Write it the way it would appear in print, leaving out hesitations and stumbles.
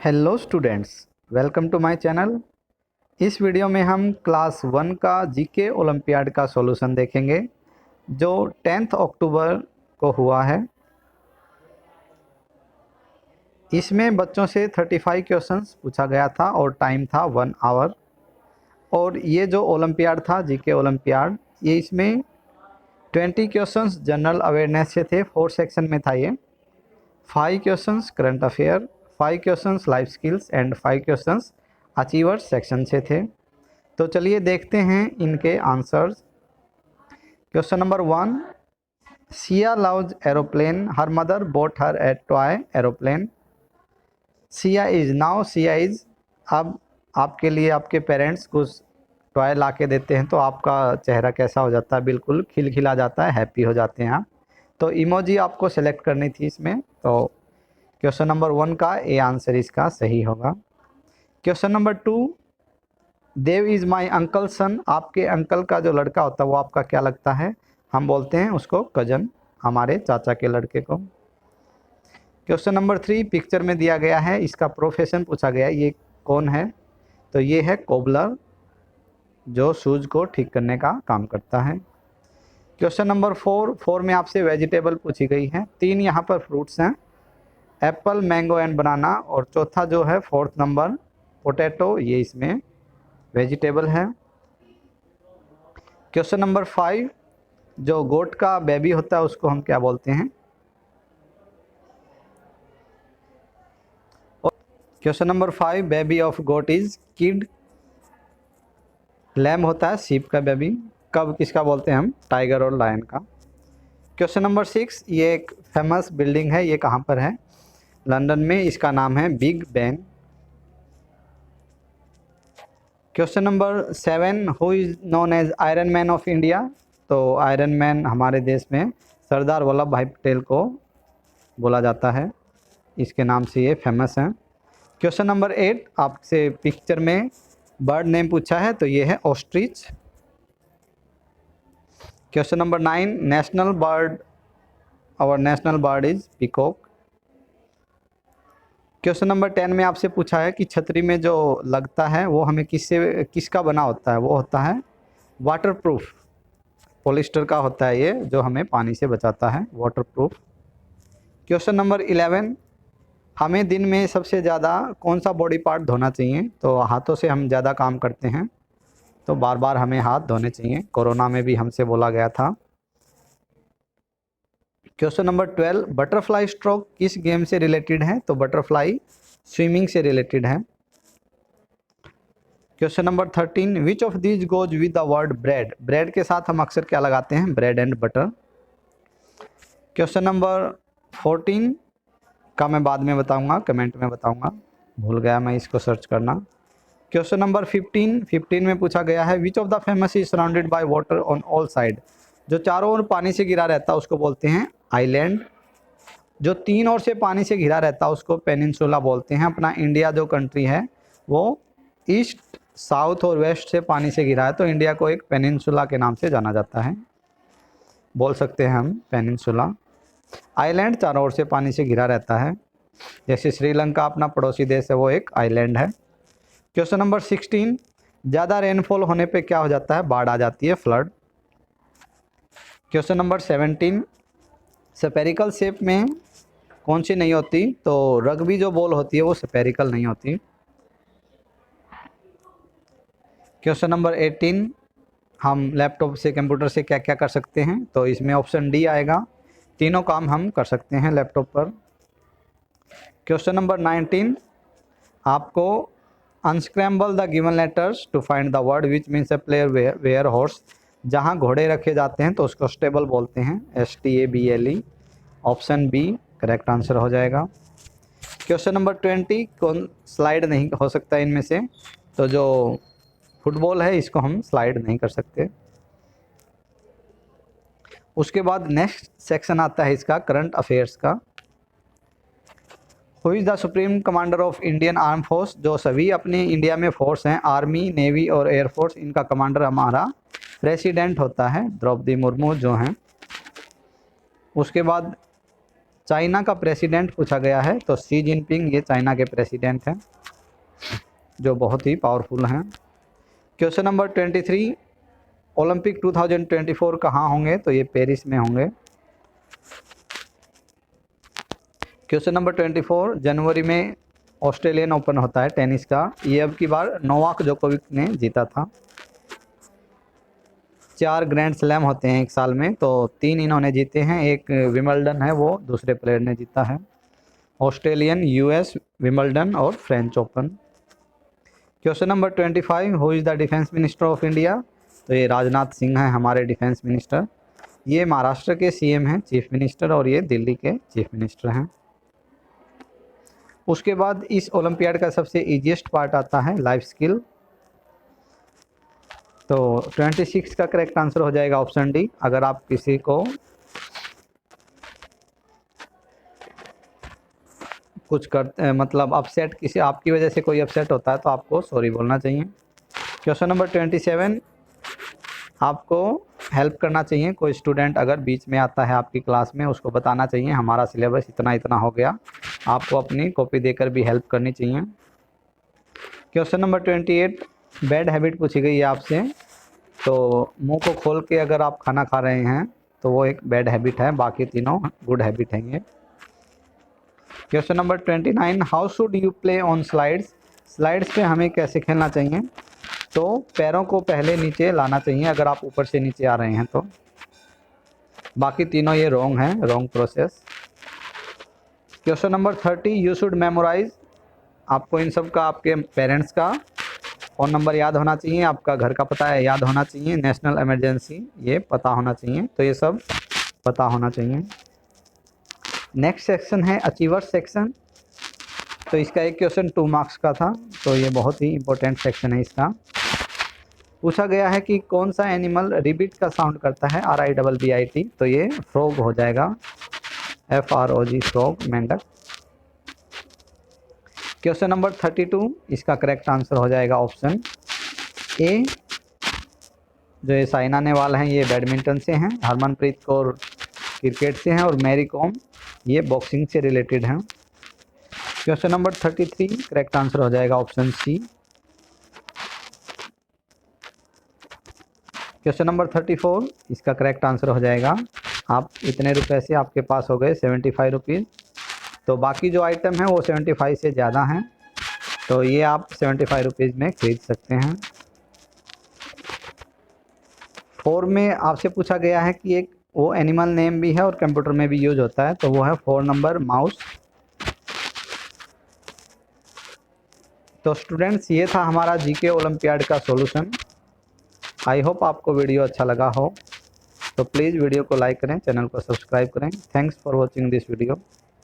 Hello students, welcome to my channel. इस video में हम क्लास 1 का जीके ओलंपियाड का सॉल्यूशन देखेंगे जो 10 अक्टूबर को हुआ है। इसमें बच्चों से 35 क्वेश्चंस पूछा गया था और टाइम था 1 आवर। और ये जो ओलंपियाड था जीके ओलंपियाड, ये इसमें 20 क्वेश्चंस जनरल अवेयरनेस से थे। 4 सेक्शन में था ये। 5 questions current affair, 5 questions life skills and 5 questions achievers section से थे। तो चलिए देखते हैं इनके answers. Question number 1, Siya loves aeroplane, her mother boat her A toy aeroplane. Siya is, अब आपके लिए आपके पेरेंट्स कुछ टॉय ला के देते हैं तो आपका चेहरा कैसा हो जाता है, बिल्कुल खिलखिला जाता है, हैप्पी हो जाते हैं आप। तो इमोजी आपको सेलेक्ट करनी थी इसमें। तो क्वेश्चन नंबर 1 का ए आंसर इसका सही होगा। Question number 2, Dev is my uncle son, आपके अंकल का जो लड़का होता है वो आपका क्या लगता है? हम बोलते हैं उसको कजन, हमारे चाचा के लड़के को। क्वेश्चन नंबर 3 पिक्चर में दिया गया है, इसका प्रोफेशन पूछा गया है, ये कौन है? तो ये है कोबलर, जो शूज को ठीक करने का काम करता है। क्वेश्चन नंबर 4 में आपसे वेजिटेबल पूछी गई है। 3 यहाँ पर फ्रूट्स हैं, एप्पल, मैंगो एंड बनाना। और चौथा जो है 4th नंबर पोटैटो, ये इसमें वेजिटेबल है। क्वेश्चन नंबर 5, जो गोट का बेबी होता है उसको हम क्या बोलते हैं? Question number 5, baby of goat is kid. Lamb होता है सीप का बेबी। कब किसका बोलते हैं हम? टाइगर और लायन का। क्वेश्चन नंबर 6, ये एक फेमस बिल्डिंग है, ये कहाँ पर है? लंदन में, इसका नाम है Big Ben. Question number 7, who is known as iron man of India. तो आयरन मैन हमारे देश में सरदार वल्लभ भाई पटेल को बोला जाता है, इसके नाम से ये फेमस हैं। क्वेश्चन नंबर 8, आपसे पिक्चर में बर्ड नेम पूछा है, तो ये है ostrich. Question number 9, national bird, our national bird is peacock. Question number 10 में आपसे पूछा है कि छतरी में जो लगता है वो हमें किसका बना होता है? वो होता है वाटरप्रूफ, पॉलिस्टर का होता है ये, जो हमें पानी से बचाता है, वाटरप्रूफ। क्वेश्चन नंबर 11, हमें दिन में सबसे ज़्यादा कौन सा बॉडी पार्ट धोना चाहिए? तो हाथों से हम ज़्यादा काम करते हैं, तो बार बार हमें हाथ धोने चाहिए। कोरोना में भी हमसे बोला गया था। क्वेश्चन नंबर 12, बटरफ्लाई स्ट्रोक किस गेम से रिलेटेड है? तो बटरफ्लाई स्विमिंग से रिलेटेड है। Question number 13, which of these goes with the word bread. Bread के साथ हम अक्सर क्या लगाते हैं? Bread and butter. Question number 14 का मैं बाद में बताऊंगा, कमेंट में बताऊंगा, भूल गया मैं इसको सर्च करना। क्वेश्चन नंबर 15 में पूछा गया है, which of the famous is surrounded by water on all side. जो चारों ओर पानी से घिरा रहता है उसको बोलते हैं आइलैंड। जो 3 ओर से पानी से घिरा रहता है उसको पेनिनसुला बोलते हैं। अपना इंडिया जो कंट्री है वो ईस्ट, साउथ और वेस्ट से पानी से घिरा है, तो इंडिया को एक पेनिनसुला के नाम से जाना जाता है, बोल सकते हैं हम पेनिनसुला। आइलैंड चारों ओर से पानी से घिरा रहता है, जैसे श्रीलंका अपना पड़ोसी देश है, वो एक आइलैंड है। क्वेश्चन नंबर 16, ज़्यादा रेनफॉल होने पे क्या हो जाता है? बाढ़ आ जाती है, flood. Question number 17, spherical shape में कौन सी नहीं होती? तो रग्बी जो बॉल होती है वो स्फेरिकल नहीं होती। क्वेश्चन नंबर 18, हम लैपटॉप से, कंप्यूटर से क्या क्या कर सकते हैं? तो इसमें ऑप्शन डी आएगा, तीनों काम हम कर सकते हैं लैपटॉप पर। क्वेश्चन नंबर 19, आपको unscramble the given letters to find the word which means a player where horse. जहाँ घोड़े रखे जाते हैं तो उसको स्टेबल बोलते हैं, STABLE। Option B correct answer हो जाएगा। क्वेश्चन नंबर 20, कौन स्लाइड नहीं हो सकता इनमें से? तो जो फुटबॉल है इसको हम स्लाइड नहीं कर सकते। उसके बाद नेक्स्ट सेक्शन आता है इसका करंट अफेयर्स का। Who is the supreme commander of Indian arm force. जो सभी अपने इंडिया में फोर्स हैं, आर्मी, नेवी और एयरफोर्स, इनका कमांडर हमारा प्रेसिडेंट होता है, द्रौपदी मुर्मू जो हैं। उसके बाद चाइना का प्रेसिडेंट पूछा गया है, तो शी जिनपिंग ये चाइना के प्रेसिडेंट हैं जो बहुत ही पावरफुल हैं। क्वेश्चन नंबर 23, ओलंपिक 2024 कहाँ होंगे, तो ये पेरिस में होंगे। क्वेश्चन नंबर 24, जनवरी में ऑस्ट्रेलियन ओपन होता है टेनिस का, ये अब की बार नोवाक जोकोविक ने जीता था। 4 ग्रैंड स्लैम होते हैं एक साल में, तो 3 इन्होंने जीते हैं, एक विंबलडन है वो दूसरे प्लेयर ने जीता है, ऑस्ट्रेलियन, यूएस, विंबलडन और French open. Question number 25, who is the defence minister of India, तो ये राजनाथ सिंह हैं हमारे डिफेंस मिनिस्टर। ये महाराष्ट्र के सीएम हैं, चीफ मिनिस्टर, और ये दिल्ली के चीफ मिनिस्टर हैं। उसके बाद इस ओलंपियाड का सबसे इजीएस्ट पार्ट आता है लाइफ स्किल, तो 26 का करेक्ट आंसर हो जाएगा ऑप्शन डी। अगर आप किसी को कुछ करते मतलब अपसेट, किसी आपकी वजह से कोई अपसेट होता है तो आपको सॉरी बोलना चाहिए। क्वेश्चन नंबर 27, आपको हेल्प करना चाहिए, कोई स्टूडेंट अगर बीच में आता है आपकी क्लास में, उसको बताना चाहिए हमारा सिलेबस इतना इतना हो गया, आपको अपनी कॉपी देकर भी हेल्प करनी चाहिए। क्वेश्चन नंबर 28, बैड हैबिट पूछी गई है आपसे, तो मुंह को खोल के अगर आप खाना खा रहे हैं तो वो एक बैड हैबिट है, बाकी तीनों गुड हैबिट हैं ये। Question number 29, how should you play on slides, slides पे हमें कैसे खेलना चाहिए, तो पैरों को पहले नीचे लाना चाहिए अगर आप ऊपर से नीचे आ रहे हैं तो, बाकी तीनों ये रॉन्ग है, wrong process. Question number 30, you should memorise, आपको इन सब का आपके पेरेंट्स का फ़ोन नंबर याद होना चाहिए, आपका घर का पता है याद होना चाहिए, नेशनल इमरजेंसी ये पता होना चाहिए, तो ये सब पता होना चाहिए। नेक्स्ट सेक्शन है अचीवर सेक्शन, तो इसका एक क्वेश्चन 2 मार्क्स का था, तो ये बहुत ही इंपॉर्टेंट सेक्शन है इसका। पूछा गया है कि कौन सा एनिमल रिबिट का साउंड करता है, RIBBIT, तो ये फ्रॉग हो जाएगा, FROG फ्रॉग, मेंढक। क्वेश्चन नंबर 32, इसका करेक्ट आंसर हो जाएगा ऑप्शन ए। जो ये साइना नेहवाल हैं ये बैडमिंटन से हैं, हरमनप्रीत कौर क्रिकेट से हैं और मैरी कॉम ये बॉक्सिंग से रिलेटेड हैं। क्वेश्चन नंबर 33, करेक्ट आंसर हो जाएगा ऑप्शन सी। क्वेश्चन नंबर 34, इसका करेक्ट आंसर हो जाएगा, आप इतने रुपए से आपके पास हो गए 75 रुपीज़, तो बाकी जो आइटम है वो 75 से ज़्यादा हैं, तो ये आप 75 रुपीज़ में खरीद सकते हैं। 4 में आपसे पूछा गया है कि एक वो एनिमल नेम भी है और कंप्यूटर में भी यूज होता है, तो वो है 4 नंबर माउस। तो स्टूडेंट्स ये था हमारा जीके ओलंपियाड का सॉल्यूशन। आई होप आपको वीडियो अच्छा लगा हो, तो प्लीज़ वीडियो को लाइक करें, चैनल को सब्सक्राइब करें। Thanks for watching this video.